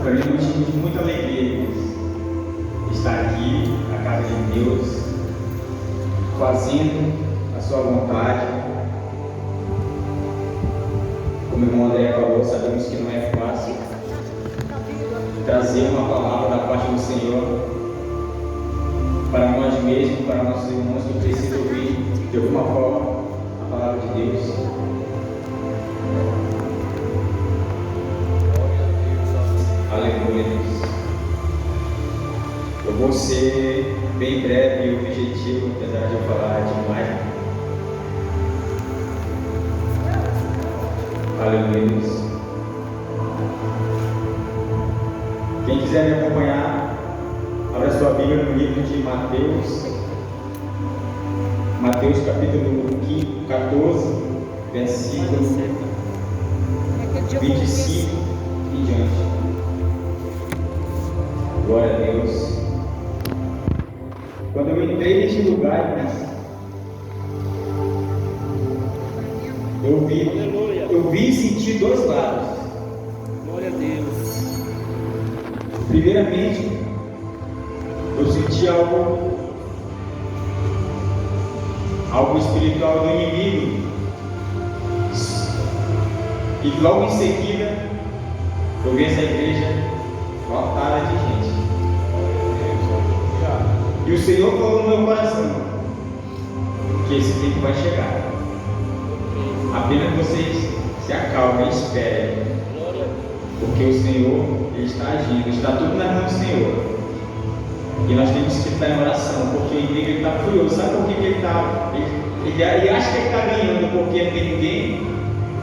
Para mim é um motivo de muita alegria, irmãos, estar aqui na casa de Deus, fazendo a sua vontade. Como o irmão André falou, sabemos que não é fácil trazer uma palavra da parte do Senhor para nós mesmos, para nossos irmãos que precisam ouvir de alguma forma a palavra de Deus. Aleluia, Deus. Eu vou ser bem breve e objetivo, apesar de eu falar demais. Aleluia, Deus. Quem quiser me acompanhar, abra sua Bíblia no livro de Mateus. Mateus capítulo 14, versículo 25 e diante. Glória a Deus. Quando eu entrei neste lugar, eu vi e senti dois lados. Glória a Deus. Primeiramente, eu senti algo espiritual do inimigo. E logo em seguida, eu vi essa igreja lotada de gente. E o Senhor falou no meu coração que esse tempo vai chegar. Apenas vocês se acalmem e esperem, porque o Senhor ele está agindo, está tudo nas mãos do Senhor. E nós temos que estar em oração, porque o inimigo está furioso. Sabe por que ele está? Ele acha que ele está ganhando, porque não tem ninguém,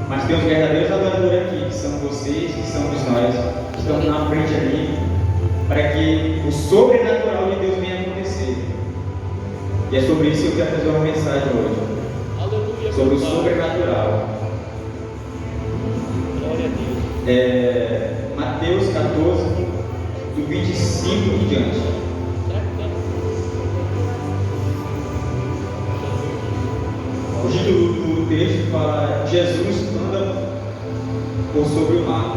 mas tem os verdadeiros adoradores aqui, que são vocês, que somos nós, que estamos na frente ali, para que o sobrenatural de Deus venha acontecer. E é sobre isso que eu quero fazer uma mensagem hoje. Aleluia, sobre o sobrenatural. Glória a Deus. Mateus 14, do 25 em diante. O título do texto fala: Jesus anda por sobre o mar.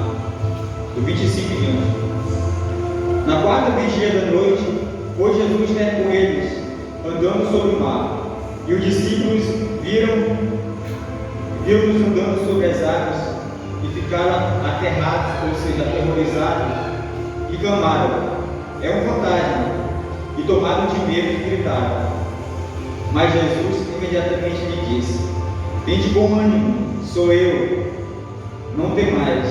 Do 25 em diante. Na quarta vigília da noite, foi Jesus com eles, andando sobre o mar. E os discípulos viram-nos andando sobre as águas e ficaram aterrados, ou seja, aterrorizados, e clamaram: é um fantasma! E tomados de medo, gritaram. Mas Jesus imediatamente lhe disse: tende bom ânimo, sou eu, não temais.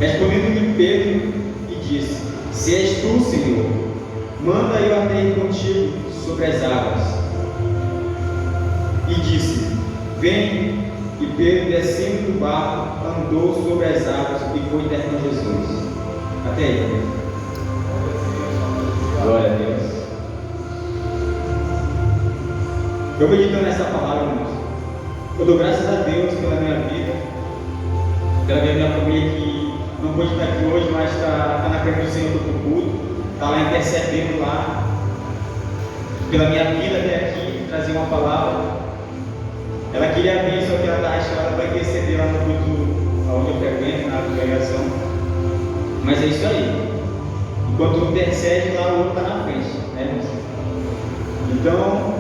Respondendo-lhe Pedro, e disse: se és tu, Senhor, manda eu aterre contigo sobre as águas. E disse: vem. E Pedro, descendo do barco, andou sobre as águas e foi ter com Jesus. Até aí. Glória a Deus. Eu meditando nessa palavra, irmãos, eu dou graças a Deus pela minha vida, pela minha família que não pôde estar aqui hoje, mas está na frente do Senhor do culto, está lá intercedendo lá, pela minha vida até aqui, trazer uma palavra. Ela queria vir, só que ela está achando para interceder lá no culto onde eu frequento, na congregação. Mas é isso aí. Enquanto um intercede, lá o outro está na frente, né, irmãos? Então,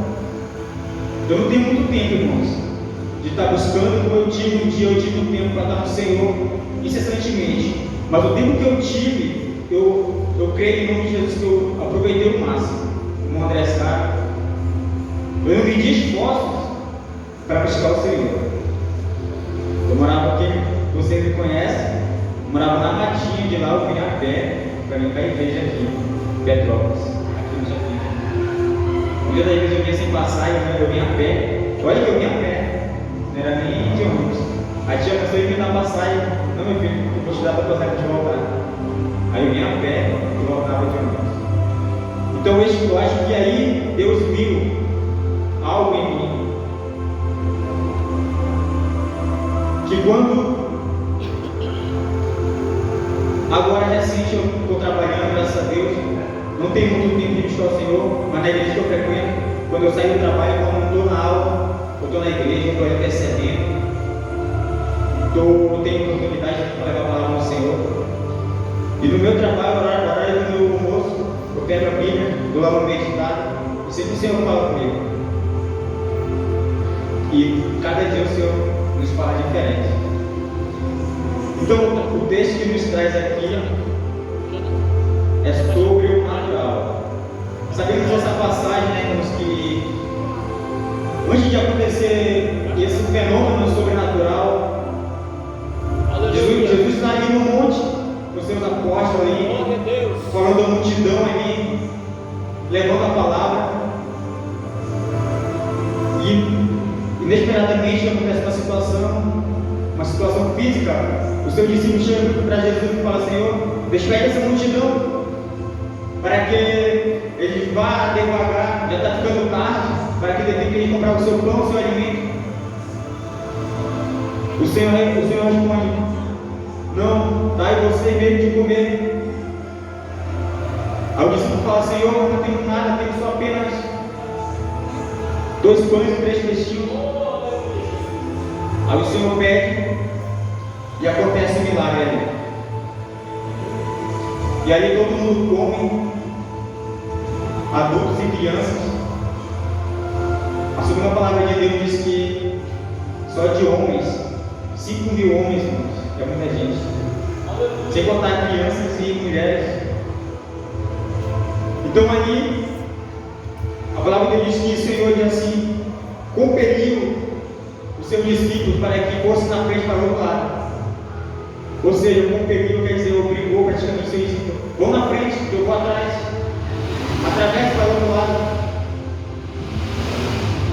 eu não tenho muito tempo, irmãos, de estar buscando como eu tive um dia, eu tive um tempo para estar no Senhor incessantemente. Mas o tempo que eu tive, eu creio em nome de Jesus que eu aproveitei o máximo. Como o André sabe, eu não medi esforços para buscar o Senhor. Eu morava aqui, você me conhece, eu morava na Matinha, de lá eu vim a pé para vir para a igreja aqui, Petrópolis, aqui no Jardim. O dia da igreja eu vinha sem passagem, eu vim a pé. Olha que eu vim a pé, não era nem de ônibus. A tia começou a vir na passagem: não, meu filho, eu vou te dar para passagem de voltar. Aí eu vim a pé e voltava de ônibus. Então eu acho que aí Deus viu algo em mim, que quando agora recente eu estou trabalhando, graças a Deus, não tenho muito tempo de buscar o Senhor, mas na igreja que eu frequento, quando eu saio do trabalho, quando eu não estou na aula, eu estou na igreja, eu estou intercedendo, tenho oportunidade de levar a palavra do Senhor. E no meu trabalho, no horário do meu almoço, eu pego a Bíblia, dou lá uma meditada, e sempre o Senhor fala comigo. E cada dia o Senhor nos fala diferente. Então, o texto que nos traz aqui é sobre o natural. Sabemos essa passagem, né, irmãos, que antes de acontecer esse fenômeno sobrenatural, Jesus está ali no monte, com os seus apóstolos ali, falando da multidão ali, levando a palavra, e inesperadamente acontece uma situação física. Os seus discípulos chegam para Jesus e falam: Senhor, despede essa multidão, para que ele vá devagar, já está ficando tarde, para que ele tenha que comprar o seu pão, o seu alimento. O Senhor responde: não, dai você mesmo de comer. Aí o discípulo fala: Senhor, eu não tenho nada, tenho só apenas 2 pães e 3 peixinhos. Aí o Senhor pede e acontece um milagre ali. E ali todo mundo come, adultos e crianças. A segunda palavra de Deus diz que só de homens, 5.000 homens, irmãos, é muita gente, sem contar crianças e mulheres. Então ali, a palavra de Deus diz que o Senhor diz assim, compeliu os seus discípulos para que fossem na frente para o outro lado. Ou seja, compeliu quer dizer, obrigou praticamente os seus discípulos: vão na frente, eu vou atrás, através para o outro lado.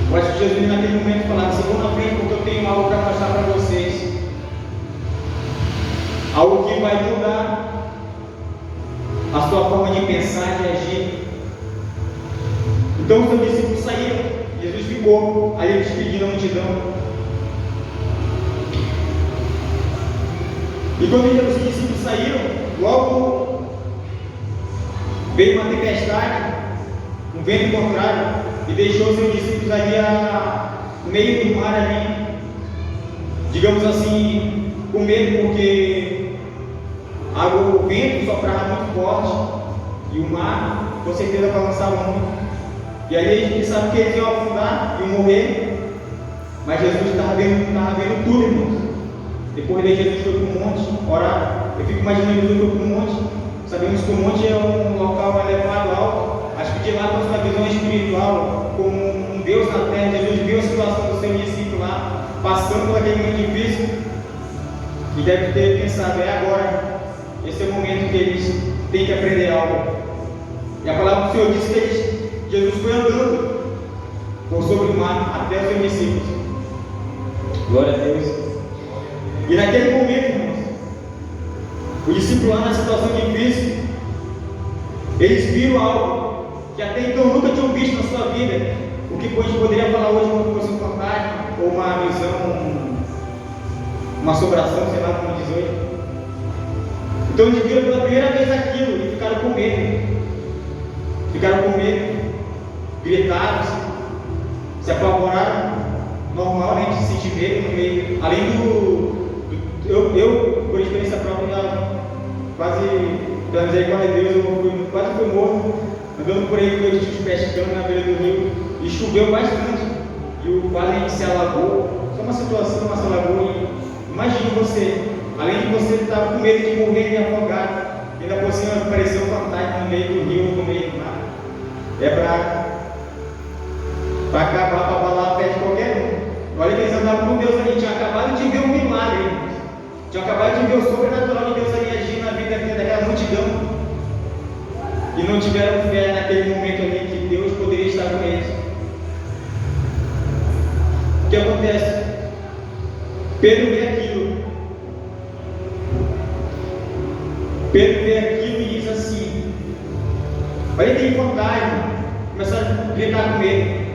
Eu acho que Jesus naquele momento falava assim: vão na frente porque eu tenho algo para mostrar para vocês, algo que vai mudar a sua forma de pensar, de agir. Então os seus discípulos saíram, Jesus ficou ali despedindo a multidão. E quando os discípulos saíram, logo veio uma tempestade, um vento contrário, e deixou os seus discípulos ali no meio do mar ali, digamos assim, com medo, porque o vento soprava muito forte e o mar com certeza balançava muito. E ali a gente sabe que eles iam afundar, iam morrer, mas Jesus estava vendo tudo, irmãos. Depois daí Jesus foi para o monte orar. Eu fico imaginando Jesus foi para o monte. Sabemos que o monte é um local elevado, alto. Acho que de lá com sua visão espiritual, como um Deus na terra, Jesus viu a situação do seu discípulo lá, passando por aquele momento difícil, e deve ter pensado: é agora, esse é o momento que eles têm que aprender algo. E a palavra do Senhor diz que Jesus foi andando por sobre o mar até os seus discípulos. Glória a Deus. E naquele momento, irmãos, o discípulo lá na situação difícil, eles viram algo que até então nunca tinham visto na sua vida. O que a gente poderia falar hoje como fosse um fantasma, ou uma visão, uma assombração, sei lá como diz hoje. Então eles viram pela primeira vez aquilo e ficaram com medo. Gritaram, se apavoraram. Normal, né, de sentir medo no meio. Além eu por experiência própria, quase, pela misericórdia de Deus, eu quase fui morto, andando por aí com meus tios pescando na beira do rio, e choveu bastante, e o quase se alagou. Só uma situação, uma se alagou, e imagine você, além de você estar com medo de morrer e afogar, ainda por cima apareceu um fantasma no meio do rio, no meio do mar. É para acabar, para abalar a fé de qualquer um. Olha que eles andavam com Deus ali, tinha acabado de ver um milagre, tinha acabado de ver o sobrenatural de Deus ali agindo na vida daquela multidão, e não tiveram fé naquele momento ali que Deus poderia estar com eles. O que acontece? Pedro vê aquilo. Pedro vê aquilo e diz assim: olha, tem fantasma. Começaram a gritar com ele.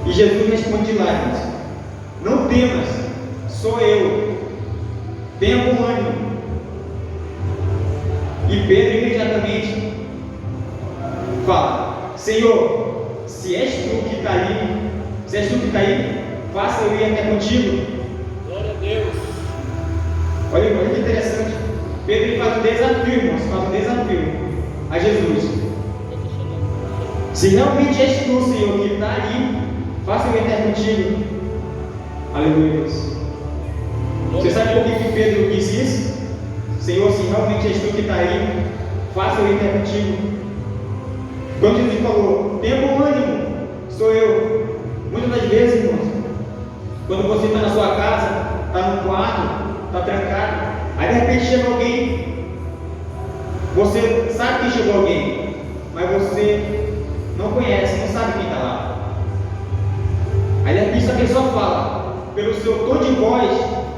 E Jesus responde lá, irmãos: não temas, sou eu, tenha bom ânimo. E Pedro imediatamente fala: Senhor, se és tu que está aí, faça eu ir até contigo. Glória a Deus. Olha que interessante. Pedro faz um desafio, irmãos, faz um desafio a Jesus. Se realmente és tu, Senhor, que está ali, faça eu entrar contigo. Aleluia, Deus. Você sabe por que Pedro disse isso? Senhor, se realmente és tu que está aí, faça eu entrar contigo. Quando Jesus falou, tenha bom ânimo, sou eu. Muitas das vezes, irmãos, quando você está na sua casa, está no quarto, está trancado, aí de repente chega alguém, você sabe que chegou alguém, mas você não conhece, não sabe quem está lá. Aí de repente essa pessoa fala, pelo seu tom de voz,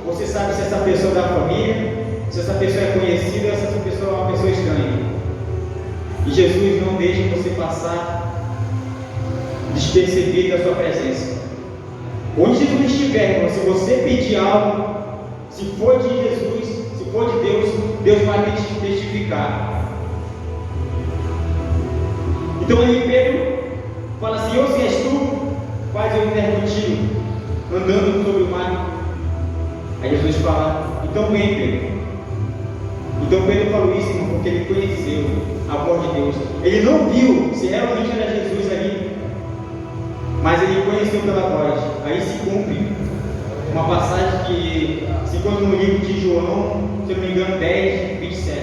você sabe se essa pessoa é da família, se essa pessoa é conhecida ou se essa pessoa é uma pessoa estranha. E Jesus não deixa você passar despercebido da sua presença. Onde Jesus estiver, irmão, se você pedir algo, se for de Jesus, se for de Deus, Deus vai te testificar. Então aí Pedro fala assim, ou se és tu, faz eu entrar contigo, andando sobre o mar. Aí Jesus fala, então vem, Pedro. Então Pedro falou isso, irmão, porque ele conheceu a voz de Deus. Ele não viu se realmente era Jesus ali, mas ele conheceu pela voz. Aí se cumpre uma passagem que se encontra no livro de João, se eu não me engano, 10, 27.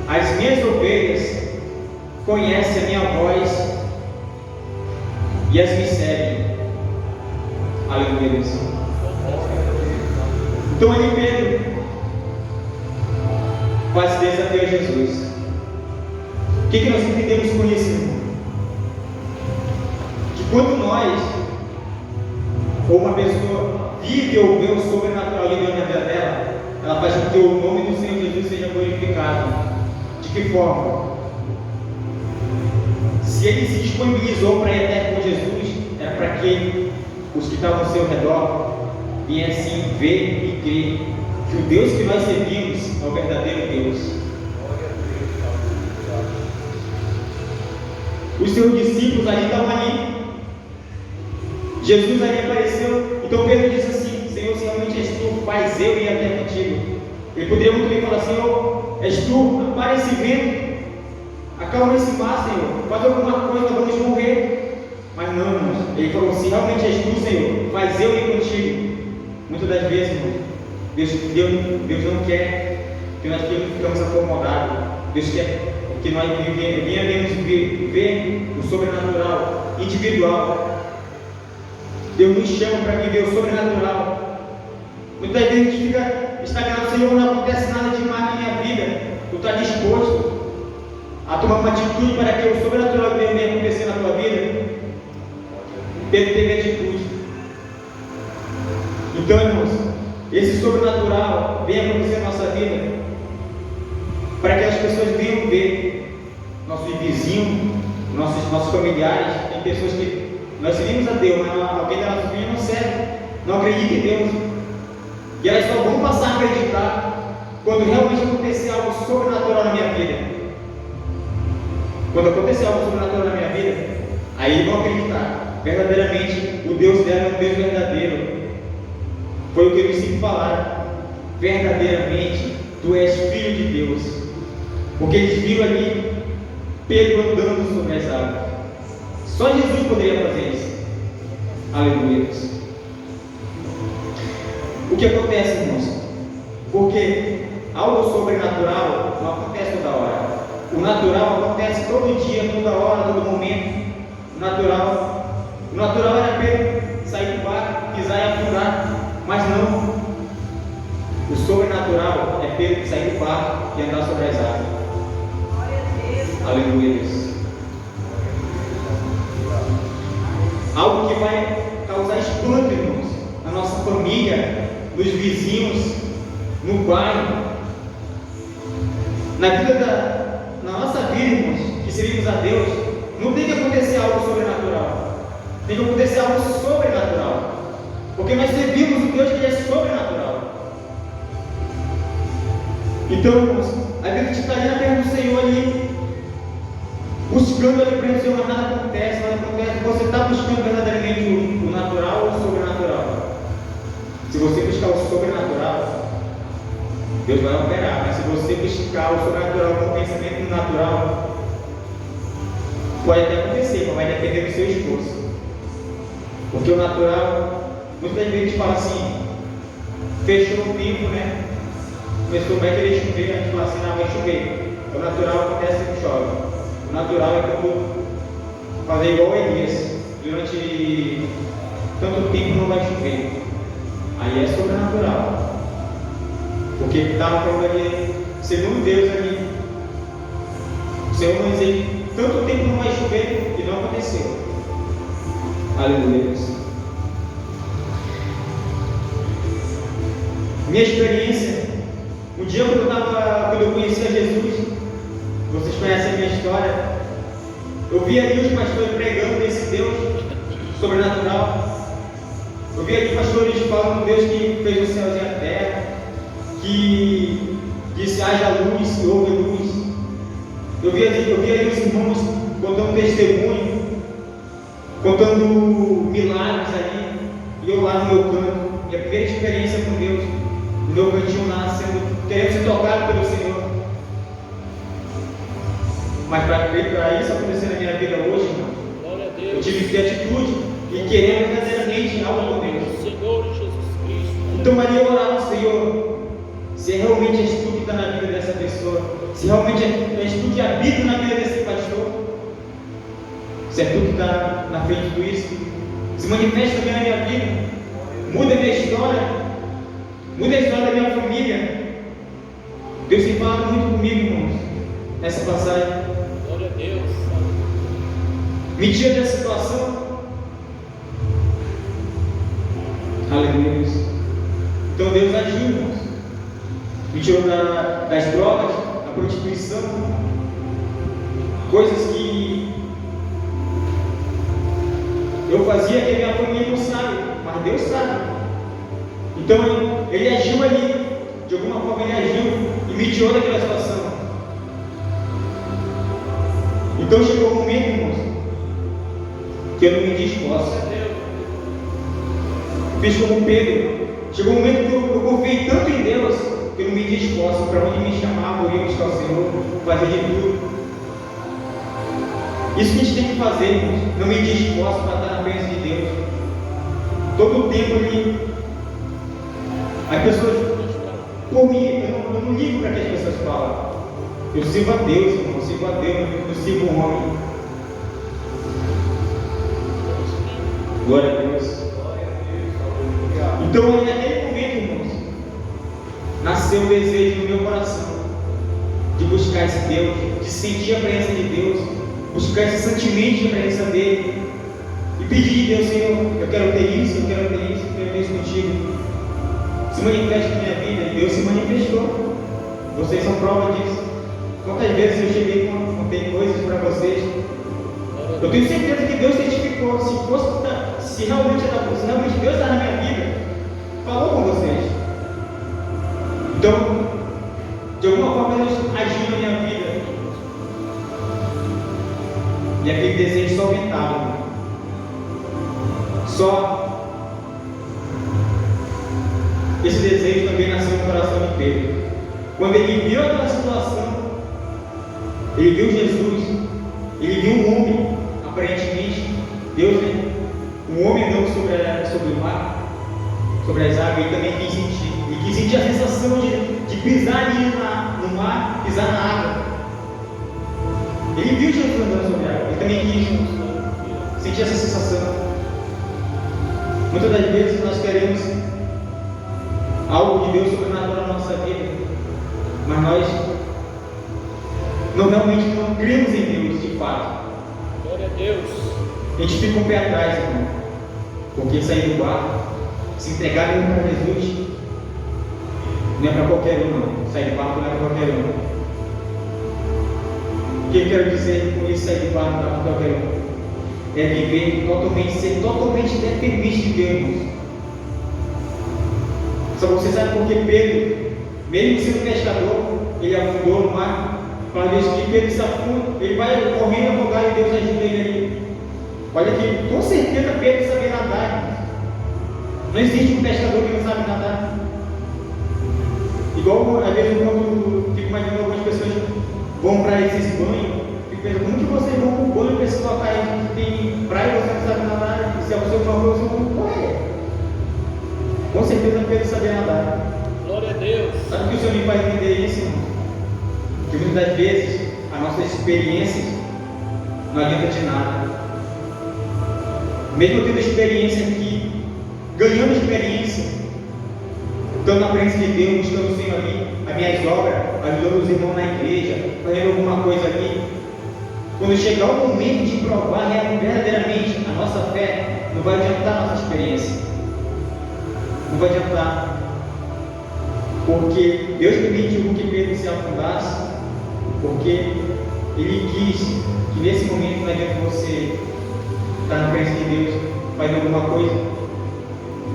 As minhas ovelhas conhecem a minha voz e as me seguem. Aleluia. Então ali Pedro faz desafio a Jesus. O que nós entendemos com isso, irmão? Que quando nós, ou uma pessoa, vive ou vê o sobrenatural de Deus na vida dela, ela faz com que o nome do Senhor Jesus seja glorificado. De que forma? Se ele se disponibilizou para ir até com Jesus, era para que os que estavam ao seu redor viessem ver e crer que o Deus que nós servimos é o verdadeiro Deus. Os seus discípulos ali estavam ali. Jesus ali apareceu. Então Pedro disse assim, Senhor, se realmente és tu, faz eu ir até contigo. Ele poderia muito bem falar, Senhor, és tu, para esse vento, acalma esse mar, Senhor, faz alguma coisa, vamos morrer. Mas não, irmãos, ele falou, se realmente és tu, Senhor, faz eu ir contigo. Muitas das vezes, irmãos, Deus não quer que nós ficamos acomodados. Deus quer que nós venhamos ver o sobrenatural, individual. Deus nos chama para viver o sobrenatural. Muitas vezes a gente fica estagnado, Senhor, não acontece nada demais na minha vida. Tu está disposto a tomar uma atitude para que o sobrenatural de Deus venha acontecer na tua vida? Pedro teve atitude. Então, irmãos, esse sobrenatural venha acontecer na nossa vida, para que as pessoas venham ver nossos vizinhos, nossos familiares. Tem pessoas que nós servimos a Deus, mas alguém da nossa família não serve, não acredita em Deus, e elas só vão passar a acreditar quando realmente acontecer algo sobrenatural na minha vida. Quando acontecer algo sobrenatural na minha vida, aí vão acreditar verdadeiramente o Deus dela é um Deus verdadeiro. Foi o que eles sempre falaram, verdadeiramente tu és filho de Deus, porque eles viram ali Pedro andando sobre as águas. Só Jesus poderia fazer isso. Aleluia. O que acontece, irmãos? Porque algo sobrenatural não acontece toda hora. O natural acontece todo dia, toda hora, todo momento. O natural era Pedro sair do barco, pisar e afundar. Mas não. O sobrenatural é Pedro sair do barco e andar sobre as águas. Aleluia. Algo que vai causar espanto, irmãos, na nossa família, nos vizinhos, no bairro, na nossa vida, irmãos, que servimos a Deus. Não tem que acontecer algo sobrenatural, tem que acontecer algo sobrenatural, porque nós servimos um Deus que é sobrenatural. Então, irmãos, a gente está ali na terra do Senhor ali, buscando ali para o Senhor, mas nada acontece. Você está buscando verdadeiramente o natural ou o sobrenatural? Se você buscar o sobrenatural, Deus vai operar. Mas se você buscar o sobrenatural com o pensamento no natural, pode até acontecer, mas vai depender do seu esforço. Porque o natural, muitas vezes a gente fala assim, fechou o tempo, né? Começou, vai querer chover, a gente fala assim, não, vai chover. O natural acontece que chove. O natural é como fazer igual a Elias, durante tanto tempo não vai chover. Aí é sobrenatural. Porque estava falando ali, segundo Deus ali, o Senhor vai dizer, tanto tempo não vai chover e não aconteceu. Aleluia. Minha experiência, um dia quando eu conhecia Jesus, vocês conhecem a minha história, eu vi ali os pastores pregando desse Deus sobrenatural. Eu vi ali pastores falando do Deus que fez os céus e a terra, que disse haja luz e houve luz. Eu vi ali os irmãos contando testemunho, contando milagres ali, e eu lá no meu canto, minha primeira experiência com Deus, no meu cantinho lá, querendo ser tocado pelo Senhor. Mas para isso acontecer na minha vida hoje, irmão, eu tive que ter atitude e querer verdadeiramente algo com Deus. Senhor Jesus Cristo. Então ali eu orava ao Senhor, se realmente és tu que está na vida dessa pessoa, se realmente és tu que habita na vida desse pastor, se é tu que está na frente de tudo isso, se manifesta também na minha vida, muda a minha história, muda a história da minha família. Deus tem falado muito comigo, irmãos, nessa passagem. Glória a Deus. Me tira dessa situação. Aleluia. Então Deus agiu, irmãos. Me tirou das drogas, da prostituição, coisas que eu fazia que a minha família não sabe, mas Deus sabe. Então Ele agiu ali, de alguma forma Ele agiu e me tirou daquela situação. Então chegou um momento, irmãos, que eu não me disposto. Fiz como Pedro. Chegou um momento que eu confiei tanto em Deus que eu não me disposto. Para onde me chamava, eu ia buscar o Senhor, fazer de tudo. Isso que a gente tem que fazer, irmãos. Não me disposto para estar na presença de Deus. Todo o tempo ali. As pessoas, por mim, eu não ligo para que as pessoas falam. Eu sirvo a Deus, irmão. Eu sirvo a Deus, eu sirvo o homem. Glória a Deus. Então, naquele momento, irmãos, nasceu o desejo no meu coração de buscar esse Deus, de sentir a presença de Deus, buscar esse sentimento de presença dele e pedir de Deus, Senhor, eu quero ter isso, eu quero ter isso, eu quero ter isso contigo. Se manifesta na minha vida, e Deus se manifestou. Vocês são prova disso. Quantas vezes eu cheguei e contei coisas para vocês? Eu tenho certeza que Deus testificou. Se realmente Deus está na minha vida, falou com vocês. Então, de alguma forma Deus agiu na minha vida. E aquele desejo só aumentava. Só esse desejo também nasceu no coração de Pedro. Quando ele viu aquela situação, ele viu Jesus, ele viu um homem, aparentemente, Deus, né? Um homem não sobre o mar, sobre as águas, ele também quis sentir. Ele quis sentir a sensação de pisar ali no mar, pisar na água. Ele viu Jesus andando sobre a água, ele também quis sentir essa sensação. Muitas das vezes nós queremos algo de Deus sobrenatural na nossa vida, mas nós realmente não cremos em Deus de fato. Glória a Deus. A gente fica um pé atrás, irmão, porque sair do barco, se entregar mesmo para Jesus, não é para qualquer um, não. Sair do barco não é para qualquer um. O que eu quero dizer com isso, sair do barco não é para qualquer um? É viver totalmente, ser totalmente dependente de Deus. Só você sabe por que Pedro, mesmo sendo pescador, ele afundou no mar. Para Deus que Pedro se afunda, ele vai correndo afogar e Deus ajuda ele ali. Olha que com certeza Pedro sabia nadar. Não existe um pescador que não sabe nadar. Igual às vezes eu fico imaginando algumas pessoas locais esse banho, fico pensando, como que vocês vão para o banho para esses locais que tem praia e você não sabe nadar? E se você for para você não correr. Com certeza Pedro sabia nadar. Glória a Deus. Sabe que o Senhor me faz entender isso, irmão? Que muitas vezes a nossa experiência não adianta de nada. Mesmo tendo experiência aqui, ganhando experiência, estando na presença de Deus, buscando o Senhor ali, as minhas obras, ajudando os irmãos na igreja, fazendo alguma coisa ali. Quando chegar o momento de provar verdadeiramente a nossa fé, não vai adiantar a nossa experiência. Não vai adiantar. Porque Deus permitiu que Pedro se afundasse, porque Ele quis que nesse momento não adianta você estar na presença de Deus, fazendo alguma coisa.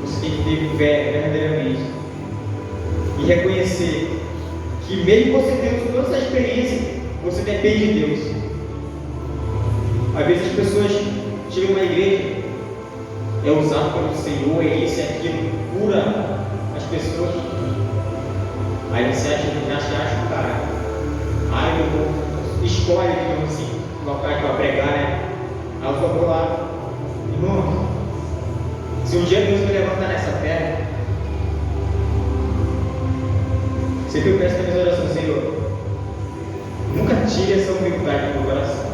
Você tem que ter fé verdadeiramente e reconhecer que mesmo você tendo toda essa experiência, você depende de Deus. Às vezes as pessoas chegam na igreja, é usado pelo Senhor, é isso, é aquilo, cura as pessoas. Aí você acha, cara, aí eu vou, escolhe, digamos assim, o local que vai pregar, né? Aí eu só vou lá, irmão, se um dia Deus me levantar nessa terra, sempre eu peço na minha oração, Senhor, nunca tire essa humildade do meu coração.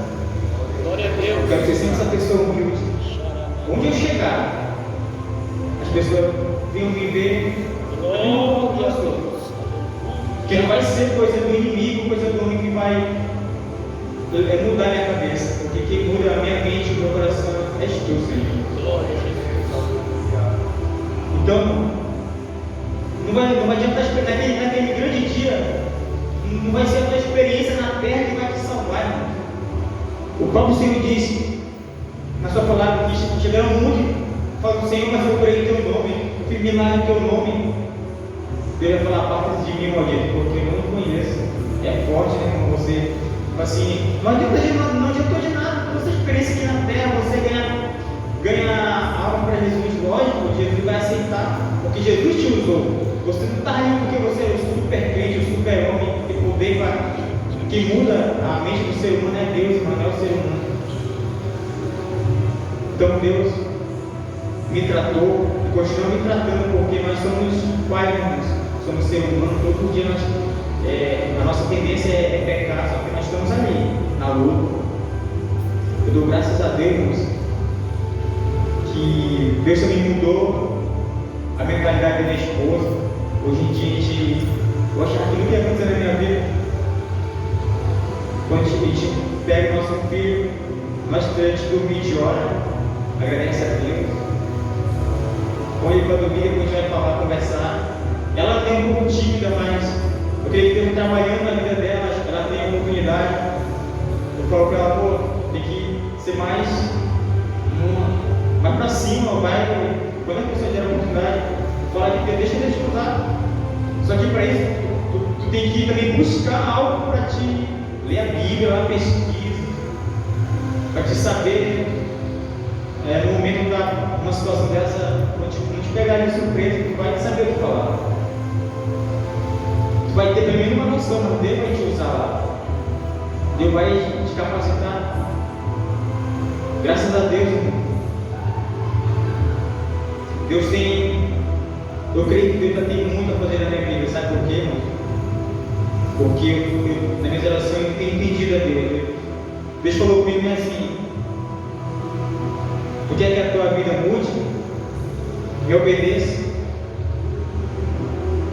Glória a Eu Deus. quero ser sempre essa pessoa humilde. Onde eu chegar, as pessoas venham me ver, Glória a Deus. que não vai ser coisa do inimigo, coisa do homem que vai mudar a minha cabeça, porque quem muda a minha mente e o meu coração é tu, Senhor. Glória a Jesus. Então, não vai adiantar naquele grande dia, não vai ser a tua experiência na terra que vai te salvar, irmão. O próprio Senhor disse na sua palavra que chegaram muitos falando, Senhor, mas eu orei em teu nome, eu fiz milagre em teu nome. Deus vai falar, parte de mim, maldito, porque eu não conheço. É forte, né, irmão? Você, assim, não adiantou de nada, toda essa experiência aqui na terra, você ganha algo para Jesus, lógico, Jesus vai aceitar, porque Jesus te usou. Você não está rindo porque você é o super crente, o super homem, que tem poder para. Quem muda a mente do ser humano é Deus, irmão, não é o ser humano. Então Deus me tratou e continua me tratando, porque nós somos pais, irmãos, somos seres humanos, todo dia a nossa tendência é pecar, só que nós estamos ali, na luta. Eu dou graças a Deus, irmãos, que Deus também mudou a mentalidade da minha esposa. Hoje em dia eu acho que aquilo que aconteceu na minha vida, quando a gente pega o nosso filho, nós antes de dormir de hora, agradece a Deus. Quando ele vai dormir, depois a gente vai falar, conversar. Ela tem um pouco tímida, mas eu creio que Deus trabalhando na vida dela, ela tem a oportunidade. Eu falo para ela, pô, tem que ser mais para cima, vai. Quando a pessoa der a oportunidade, fala que deixa Deus te usar. Só que para isso, tu tem que também buscar algo para te ler a Bíblia, ler a pesquisa, para te saber, no momento de uma situação dessa, não te pegar de surpresa, tu vai saber o que falar. Tu vai ter pelo menos uma noção, mas Deus vai te usar lá. Deus vai te capacitar. Graças a Deus, irmão. Deus tem. Eu creio que Deus tem muito a fazer na minha vida. Sabe por quê, irmão? Porque na minha oração eu tenho entendido a Deus. Deus falou comigo assim: tu quer que a tua vida mude? Me obedeça.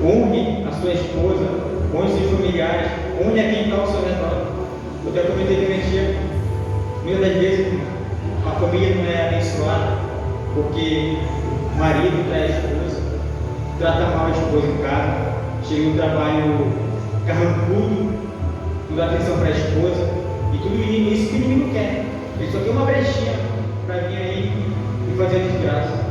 Honre a sua esposa, honre os seus familiares, honre a quem está ao seu redor. Eu até comentei que a gente, muitas das vezes, a família não é abençoada porque o marido traz a esposa, trata mal a esposa em casa, chega no trabalho carrancudo, não dá atenção para a esposa, e tudo isso que o menino quer. Ele só quer uma brechinha para vir aí e fazer a desgraça.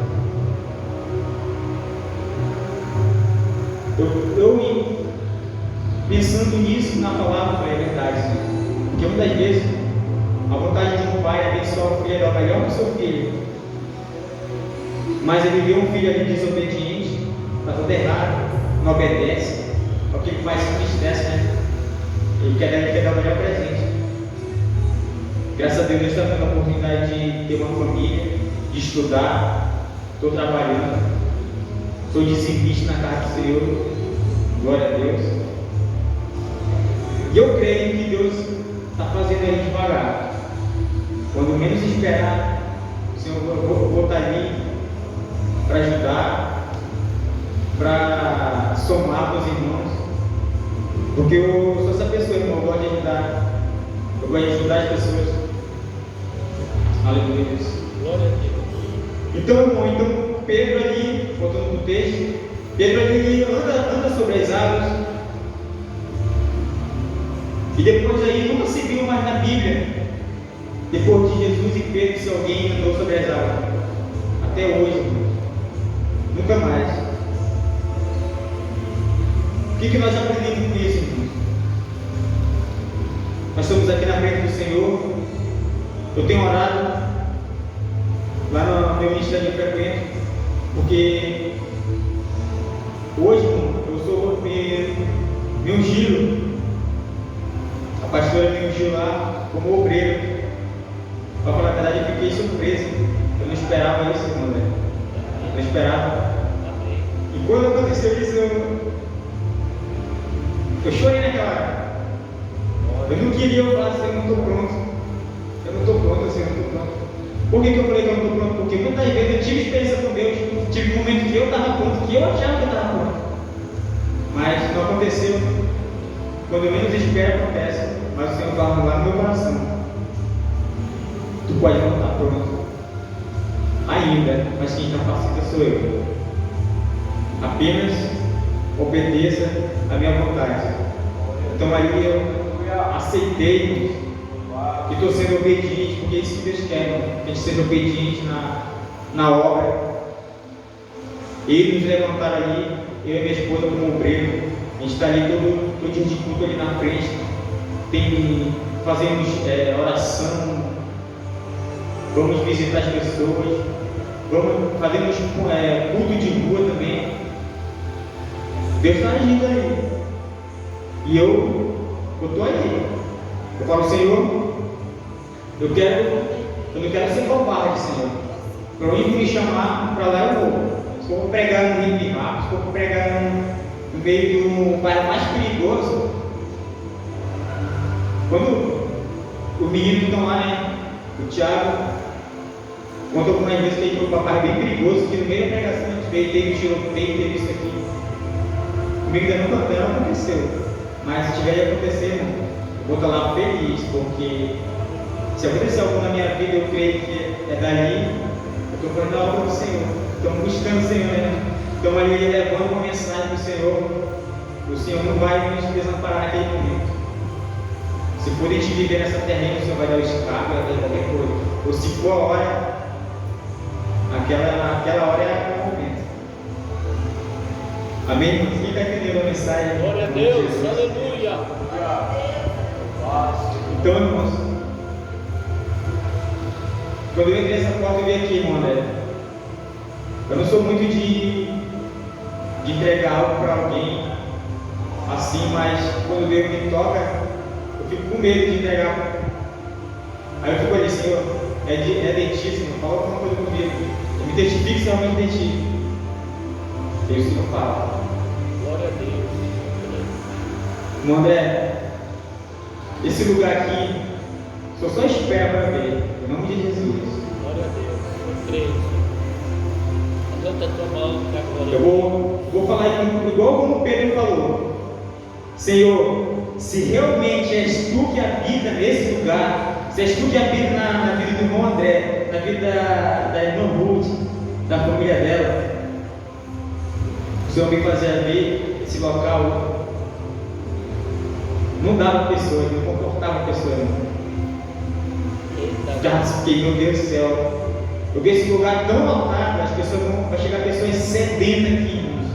Eu pensando nisso na palavra, foi a verdade, sim. Porque muitas vezes a vontade de um pai é abençoar o filho, é dar o melhor para o seu filho, mas ele vê um filho ali desobediente, está tudo errado, não obedece, é o que ele faz se entristece, né? Ele quer dar o melhor presente. Deus, eu estou tendo a oportunidade de ter uma família, de estudar, estou trabalhando, sou dizimista na casa do Senhor, glória a Deus. E eu creio que Deus está fazendo aí devagar. Quando menos esperar, o Senhor vou estar ali para ajudar, para somar com os irmãos. Porque eu sou essa pessoa, irmão, eu gosto de ajudar. Eu gosto de ajudar as pessoas. Aleluia. Glória a Deus. Então, irmão, Pedro ali, voltando no texto, Pedro ali anda sobre as águas. E depois aí nunca se viu mais na Bíblia, depois de Jesus e Pedro, se alguém andou sobre as águas. Até hoje, nunca mais. O que nós aprendemos com isso, irmãos? Nós estamos aqui na frente do Senhor. Eu tenho orado lá no meu ministério de frequência, porque hoje, irmão, eu sou me ungiu. A pastora me ungiu lá como obreiro. Para falar a verdade, eu fiquei surpreso. Eu não esperava isso, irmão. Eu não esperava. E quando aconteceu isso, eu chorei naquela hora. Eu não queria falar assim, eu não estou pronto. Eu não estou pronto, assim, eu não estou pronto. Por que eu falei que eu não estou pronto? Porque muitas vezes eu tive experiência com Deus, tive um momento que eu estava pronto, que eu achava que eu estava pronto. Mas não aconteceu. Quando menos espero, acontece. Mas o Senhor fala lá no meu coração: tu pode não estar pronto ainda, mas quem capacita sou eu. Apenas obedeça a minha vontade. Então ali eu aceitei e estou sendo obediente, porque é isso que Deus quer, que a gente seja obediente na obra. Eles nos levantaram ali, eu e minha esposa como obreiro. A gente está ali todo dia de culto ali na frente, fazemos oração, vamos visitar as pessoas, fazemos culto de rua também. Deus está agindo aí. E eu estou aí. Eu falo: Senhor, eu não quero ser covarde, Senhor. Para onde me chamar, para lá eu vou. Se for pregar no Rio de Mar, se for pregar no meio de um bairro mais perigoso, quando os meninos estão lá, né? O Thiago conta algumas vezes que ele foi para um bairro bem perigoso, que no meio da pregação a gente veio, teve tiroteio, teve isso aqui. Comigo ainda não aconteceu, mas se tiver de acontecer, eu vou estar lá feliz, porque se acontecer algo na minha vida, eu creio que é dali. Eu estou fazendo a obra do Senhor, estamos buscando o Senhor, né? Então ali levando uma mensagem do Senhor. O Senhor não vai nos desamparar naquele momento. Se for a gente viver nessa terrena, o Senhor vai dar o escape, vai dar qualquer coisa. Ou se for a hora, aquela hora é o momento. Amém? Quem está entendendo a mensagem? Glória a Deus, aleluia. Então, irmãos, quando eu entrei nessa porta, eu vi aqui, irmão André. Eu não sou muito de entregar algo para alguém assim, mas quando Deus me toca, eu fico com medo de entregar. Aí eu fico ali: Senhor, é de ti, Senhor, fala alguma coisa comigo. Eu me testifico se realmente de ti. E o Senhor fala. Glória a Deus. Irmão André, esse lugar aqui, só espera para ver, em nome de Jesus. Glória a Deus. Eu creio. Levanta a tua mão que agora. Eu vou falar igual como Pedro falou: Senhor, se realmente és tu que habita nesse lugar, se és tu que habita na vida do irmão André, na vida da irmã Ruth, da família dela, o Senhor me fazia ver esse local. Não dava pessoa, não comportava pessoa, não. Já fiquei, meu Deus do céu. Eu vi esse lugar tão lotado, as pessoas vai chegar pessoas sedentas aqui, irmãos.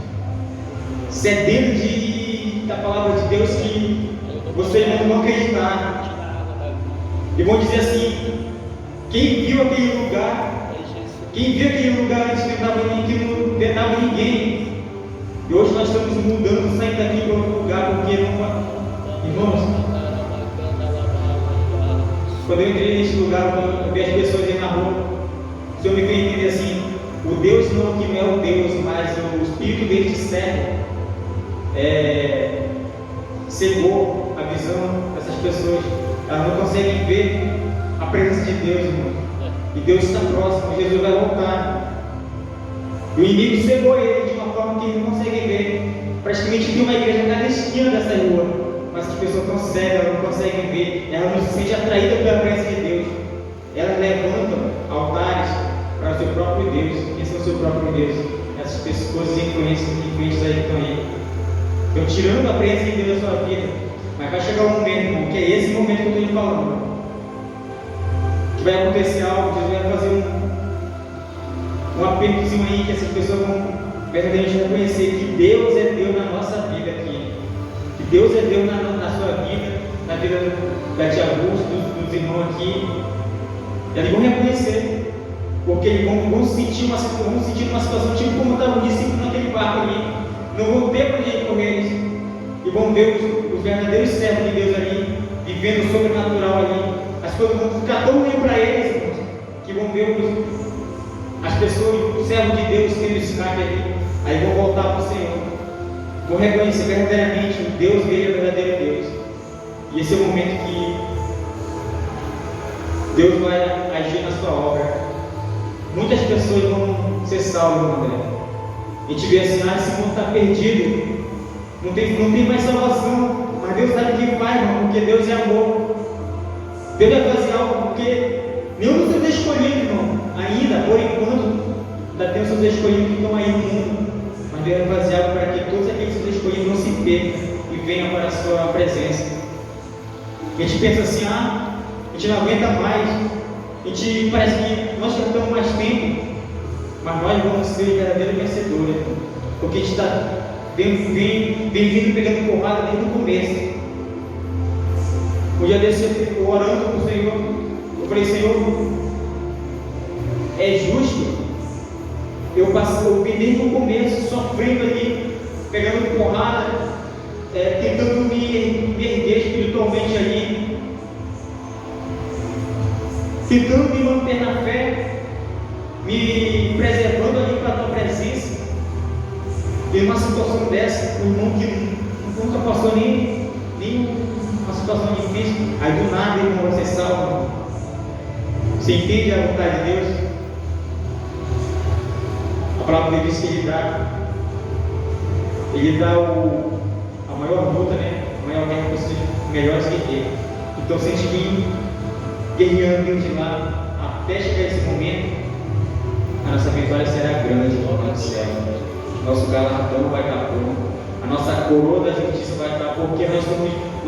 Sedentas da palavra de Deus, que vocês não vão acreditar. E vão dizer assim: quem viu aquele lugar antes não denava ninguém. E hoje nós estamos mudando, saindo daqui para outro lugar, porque não. Irmãos, Quando eu entrei neste lugar, quando eu vi as pessoas aí na rua, o Senhor me fez entender assim: o Deus não que não é o Deus, mas o Espírito deste servo cegou a visão dessas pessoas. Elas não conseguem ver a presença de Deus, irmão. E Deus está próximo, Jesus vai voltar. E o inimigo cegou ele de uma forma que ele não consegue ver. Praticamente tem uma igreja na esquina dessa rua, mas as pessoas estão cegas, elas não conseguem ver, elas não se sentem atraídas pela presença de Deus. Elas levantam altares para o seu próprio Deus. Quem são o seu próprio Deus? Essas pessoas influentes aí que estão aí. Estão tirando a presença de Deus da sua vida. Mas vai chegar um momento, irmão, que é esse momento que eu estou lhe falando, que vai acontecer algo, Jesus vai fazer um apertozinho aí, que essas pessoas vão verdadeiramente reconhecer que Deus é Deus na nossa vida aqui. Que Deus é Deus na sua vida, na vida da tia Augusto, dos irmãos aqui. E eles vão reconhecer, porque eles vão sentir uma situação tipo como estava o discípulo naquele barco ali. Não vão ter para onde correr, e vão ver os verdadeiros servos de Deus ali, vivendo o sobrenatural ali. As coisas vão ficar tão ruim para eles, irmãos, que vão ver as pessoas, os servos de Deus tendo escape ali. Aí vão voltar para o Senhor, vão reconhecer verdadeiramente o Deus dele é o verdadeiro Deus. E esse é o momento que Deus vai agir na sua obra. Muitas pessoas vão ser salvas, André. A gente vê assim: esse mundo está perdido, não tem mais salvação. Mas Deus sabe o que faz, irmão, porque Deus é amor. Deus vai fazer algo, porque nenhum dos seus escolhidos, irmão, ainda, por enquanto, ainda tem os seus escolhidos que estão aí no mundo. Mas Deus vai fazer algo para que todos aqueles seus escolhidos não se percam e venham para a sua presença. A gente pensa assim: a gente não aguenta mais, a gente parece que nós já estamos mais tempo, mas nós vamos ser verdadeiros vencedores, porque a gente está vem vindo pegando porrada desde o começo. Um dia desse eu orando com o Senhor, eu falei: Senhor, é justo eu vim desde o começo sofrendo ali, pegando porrada, tentando me erguer espiritualmente ali, tentando me manter na fé, me preservando ali para a tua presença. E uma situação dessa, um irmão que nunca passou nem uma situação difícil, aí do nada, irmão, você salva. Você entende a vontade de Deus? A palavra de Deus que ele dá a maior luta, né? A maior guerra para os melhores guerreiros. Então, se a gente vir guerreando de lá até chegar esse momento, a nossa vitória será grande no céu. Nosso galardão vai estar pronto, a nossa coroa da justiça vai estar, porque nós somos